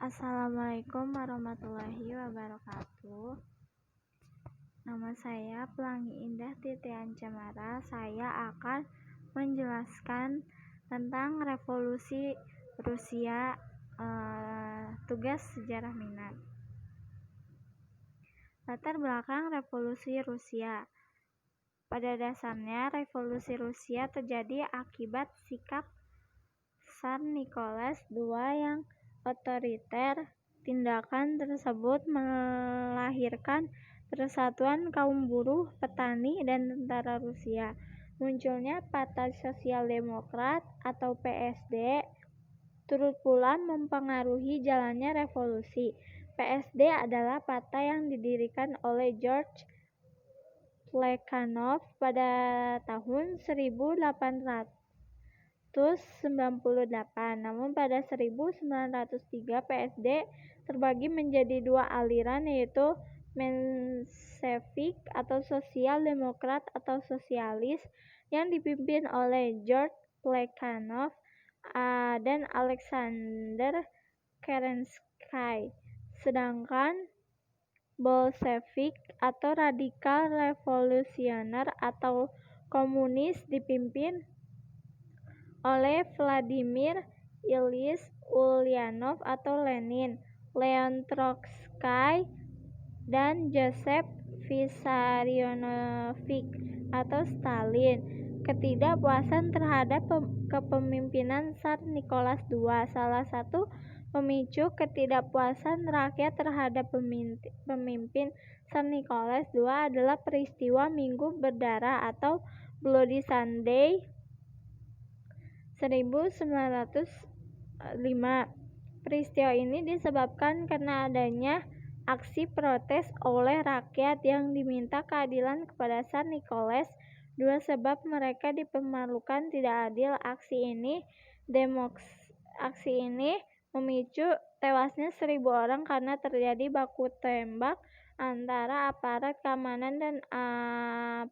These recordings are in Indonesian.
Assalamualaikum warahmatullahi wabarakatuh. Nama saya Pelangi Indah Titian Cemara. Saya akan menjelaskan tentang revolusi Rusia, tugas sejarah minat. Latar belakang revolusi Rusia. Pada dasarnya, revolusi Rusia terjadi akibat sikap Tsar Nicholas II yang otoriter. Tindakan tersebut melahirkan persatuan kaum buruh, petani, dan tentara Rusia. Munculnya Partai Sosial Demokrat atau PSD turut pula mempengaruhi jalannya revolusi. PSD adalah partai yang didirikan oleh George Plekhanov pada tahun 1898. Namun pada 1903 PSD terbagi menjadi dua aliran, yaitu Menshevik atau Sosial Demokrat atau Sosialis yang dipimpin oleh George Plekhanov dan Alexander Kerensky, sedangkan Bolshevik atau Radikal Revolusioner atau Komunis dipimpin oleh Vladimir Ilyich Ulyanov atau Lenin, Leon Trotsky, dan Joseph Vissarionovich atau Stalin. Ketidakpuasan terhadap kepemimpinan Tsar Nicholas II. Salah satu pemicu ketidakpuasan rakyat terhadap pemimpin Tsar Nicholas II adalah peristiwa Minggu Berdarah atau Bloody Sunday 1905. Peristiwa ini disebabkan karena adanya aksi protes oleh rakyat yang diminta keadilan kepada Tsar Nicholas II sebab mereka dipermalukan tidak adil. Aksi ini memicu tewasnya 1.000 orang karena terjadi baku tembak antara aparat keamanan dan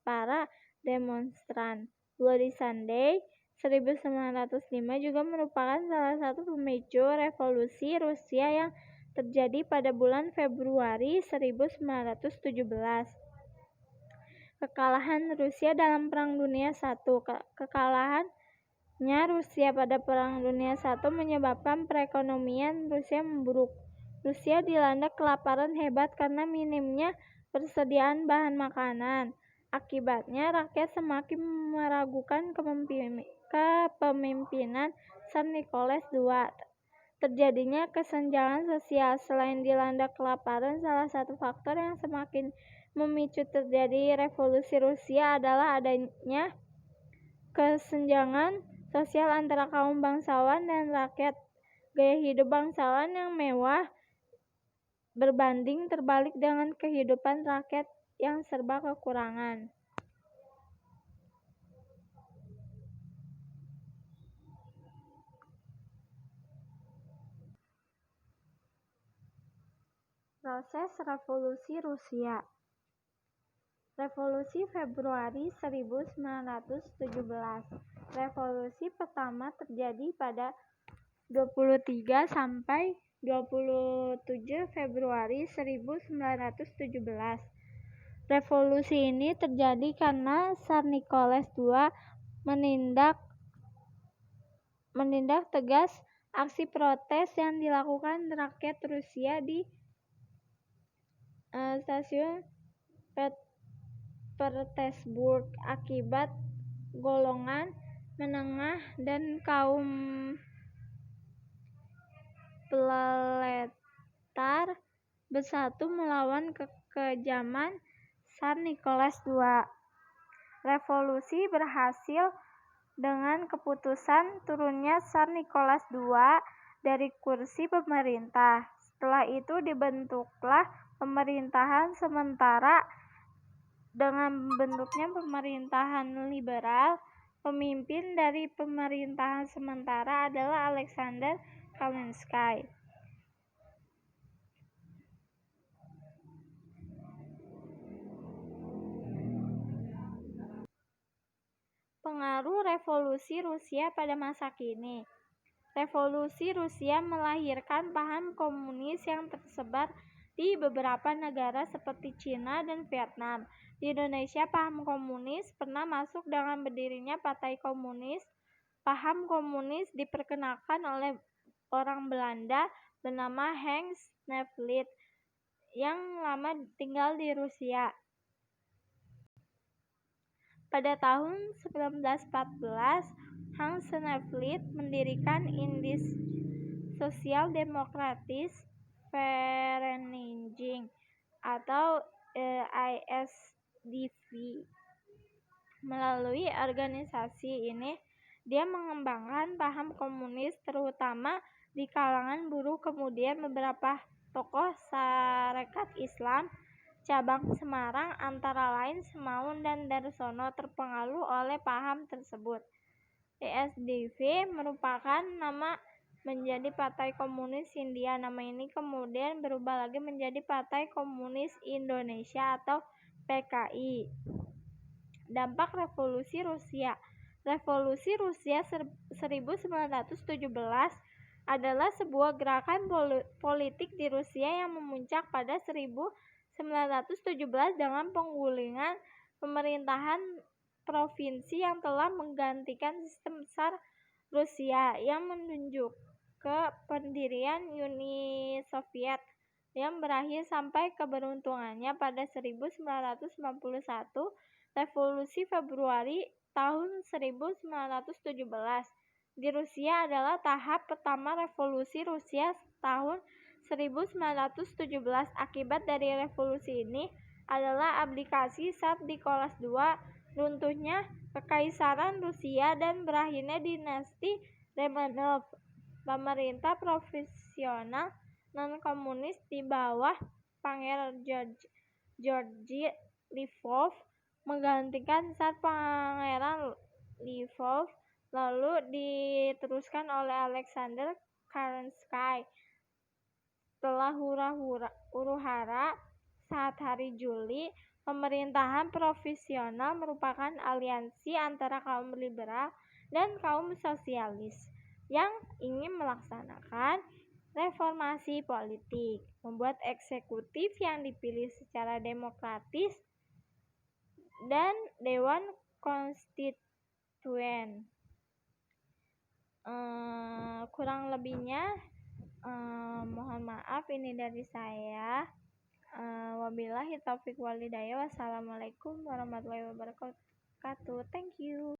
para demonstran. Bloody Sunday 1905 juga merupakan salah satu pemicu revolusi Rusia yang terjadi pada bulan Februari 1917. Kekalahan Rusia dalam Perang Dunia I. Kekalahannya Rusia pada Perang Dunia I menyebabkan perekonomian Rusia memburuk. Rusia dilanda kelaparan hebat karena minimnya persediaan bahan makanan. Akibatnya rakyat semakin meragukan kepemimpinan Tsar Nicholas II. Terjadinya kesenjangan sosial. Selain dilanda kelaparan, salah satu faktor yang semakin memicu terjadi revolusi Rusia adalah adanya kesenjangan sosial antara kaum bangsawan dan rakyat. Gaya hidup bangsawan yang mewah berbanding terbalik dengan kehidupan rakyat yang serba kekurangan. Proses revolusi Rusia. Revolusi Februari 1917. Revolusi pertama terjadi pada 23 sampai 27 Februari 1917. Revolusi ini terjadi karena Tsar Nicholas II menindak tegas aksi protes yang dilakukan rakyat Rusia di stasiun Petersburg. Akibat golongan menengah dan kaum proletar bersatu melawan kekejaman Tsar Nicholas II. Revolusi berhasil dengan keputusan turunnya Tsar Nicholas II dari kursi pemerintah. Setelah itu dibentuklah pemerintahan sementara. Dengan bentuknya pemerintahan liberal, pemimpin dari pemerintahan sementara adalah Alexander Kerensky. Pengaruh revolusi Rusia pada masa kini. Revolusi Rusia melahirkan paham komunis yang tersebar di beberapa negara seperti Cina dan Vietnam. Di Indonesia, paham komunis pernah masuk dengan berdirinya Partai Komunis. Paham komunis diperkenalkan oleh orang Belanda bernama Hans Nevlid yang lama tinggal di Rusia. Pada tahun 1914, Hans Nevlid mendirikan Indische Sozialdemokratische Vereniging atau ISDV. Melalui organisasi ini, dia mengembangkan paham komunis terutama di kalangan buruh. Kemudian beberapa tokoh Sarekat Islam cabang Semarang antara lain Semaun dan Darsono terpengaruh oleh paham tersebut. ISDV merupakan nama menjadi Partai Komunis Hindia. Nama ini kemudian berubah lagi menjadi Partai Komunis Indonesia atau PKI. Dampak Revolusi Rusia. Revolusi Rusia 1917 adalah sebuah gerakan politik di Rusia yang memuncak pada 1917 dengan penggulingan pemerintahan provinsi yang telah menggantikan sistem Tsar Rusia yang menunjuk ke pendirian Uni Soviet yang berakhir sampai keberuntungannya pada 1991. Revolusi Februari tahun 1917 di Rusia adalah tahap pertama Revolusi Rusia tahun 1917. Akibat dari revolusi ini adalah abdikasi Tsar Nicholas II, runtuhnya Kekaisaran Rusia, dan berakhirnya dinasti Romanov. Pemerintah profesional non-komunis di bawah Pangeran Georgi Lvov menggantikan Tsar Pangeran Lvov, lalu diteruskan oleh Alexander Kerensky. Setelah huru-hara saat hari Juli, pemerintahan profesional merupakan aliansi antara kaum liberal dan kaum sosialis yang ingin melaksanakan reformasi politik, membuat eksekutif yang dipilih secara demokratis, dan Dewan Konstituen. Kurang lebihnya mohon maaf, ini dari saya. Wabillahi taufiq walhidayah. Wassalamualaikum warahmatullahi wabarakatuh. Thank you.